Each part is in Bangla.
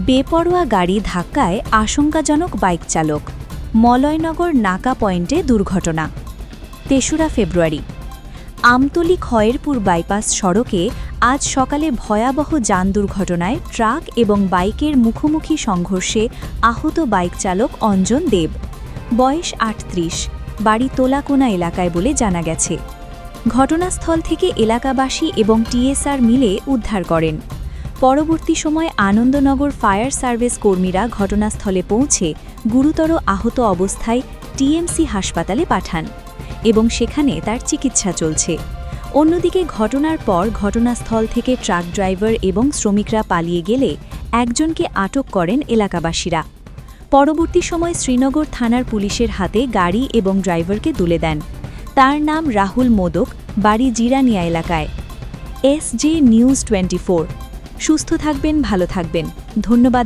বেপরোয়া গাড়ি ধাক্কায় আশঙ্কাজনক বাইক চালক। মলয়নগর নাকা পয়েন্টে দুর্ঘটনা। ৩রা ফেব্রুয়ারি আমতলী খয়েরপুর বাইপাস সড়কে আজ সকালে ভয়াবহ যান দুর্ঘটনায় ট্রাক এবং বাইকের মুখোমুখি সংঘর্ষে আহত বাইক চালক অঞ্জন দেব, বয়স ৩৮, বাড়ি তোলাকোনা এলাকায় বলে জানা গেছে। ঘটনাস্থল থেকে এলাকাবাসী এবং টিএসআর মিলে উদ্ধার করেন। পরবর্তী সময় আনন্দনগর ফায়ার সার্ভিস কর্মীরা ঘটনাস্থলে পৌঁছে গুরুতর আহত অবস্থায় টিএমসি হাসপাতালে পাঠান এবং সেখানে তার চিকিৎসা চলছে। অন্যদিকে ঘটনার পর ঘটনাস্থল থেকে ট্রাক ড্রাইভার এবং শ্রমিকরা পালিয়ে গেলে একজনকে আটক করেন এলাকাবাসীরা। পরবর্তী সময় শ্রীনগর থানার পুলিশের হাতে গাড়ি এবং ড্রাইভারকে তুলে দেন। তার নাম রাহুল মোদক, বাড়ি জিরানিয়া এলাকায়। SJ news 24। সুস্থ থাকবেন, ভালো থাকবেন। ধন্যবাদ।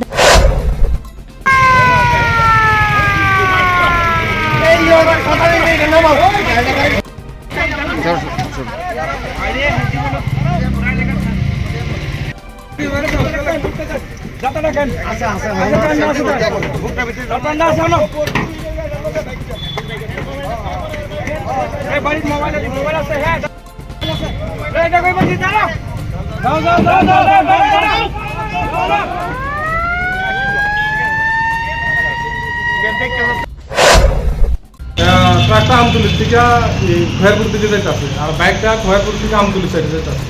ট্রাকটা আমতলির থেকে খয়েরপুর দিকে যাইতেছে আর বাইকটা খয়েরপুর থেকে আমতলির সাইডে যাইতেছে।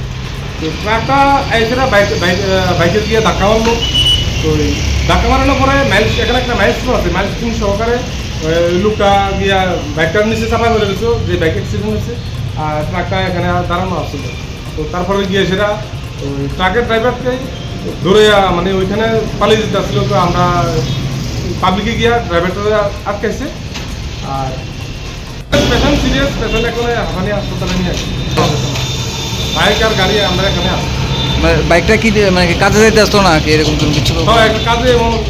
তো ট্রাকটা এসে বাইকে গিয়ে ধাক্কা মারলো। তো ধাক্কা মারানোর পরে মাইলস, এখানে একটা মাইলস আছে, মাইলস কিং সহকারে লোকটা গিয়া বাইকটার নিচে চাপা করে গেছে, যে বাইক অ্যাক্সিডেন্ট হয়েছে। আর ট্রাকটা এখানে দাঁড়ানো আসছিল। তো তারপরে গিয়ে সেটা ওই ট্রাকের ড্রাইভারকে ধরে মানে ওইখানে পালিয়ে যেতে আসছিল। তো আমরা পাবলিকে গিয়া ড্রাইভারটা আটকাইছে। আর পেশেন্ট সিরিয়াস, পেশেন্ট এখানে হাসানি হাসপাতালে নিয়ে আসছে। বাইক আর গাড়ি আমরা এখানে আসছি। বাইকটা কি মানে কাজে যাইতে আসতো না এরকম কিছু? হয়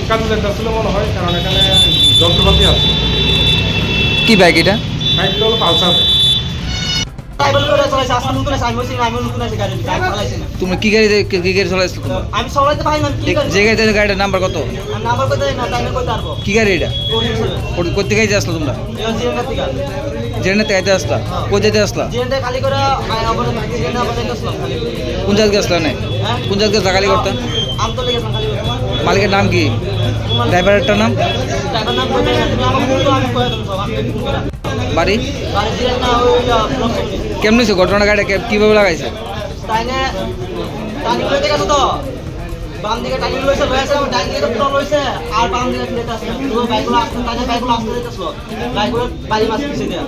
কাজে যাইতে আসছিল মনে হয়, কারণ এখানে যন্ত্রপাতি আছে। কি বাইক এটা? বাইকটা হলো পালসার। তুমি কি গাড়ি চলাইছো? আমি চলাইতে পারি না। যে গাড়িতে, গাড়িটার নাম্বার কত? নাম্বার কত না টাইমে কত পারবো? কি গাড়ি এটা? কোথা থেকে আসলো তোমরা? জেনে থেকে আসলা? কোথা থেকে আসলা? জেনে খালি করে জেনে আবার আসলাম খালি। কোন জায়গায় আসলা? না কোন জায়গায় খালি করতে? আমতলে গেলাম খালি। মালিকের নাম কি? ড্রাইভারেরটার নাম? ড্রাইভার নাম কত? তুমি আমাকে বলো, আমি কয়ে দেব সব। আমি করে বাড়ি বাড়ি দিয়ে না ওই ব্লক। কেমন হয়েছে ঘটনা? গাড়িটা কিভাবে লাগাইছে? তাইনে টানি লইতে গেছে তো বাম দিকে টানি লইছে, লইছে ডান দিকে তো লইছে আর বাম দিকে ফিরে আসছে। তো বাইকগুলো আসছে, তাইনে বাইকগুলো আসতে যেতেছিল, বাইকগুলো বাড়ি মাছ পিছিয়ে দেয়া।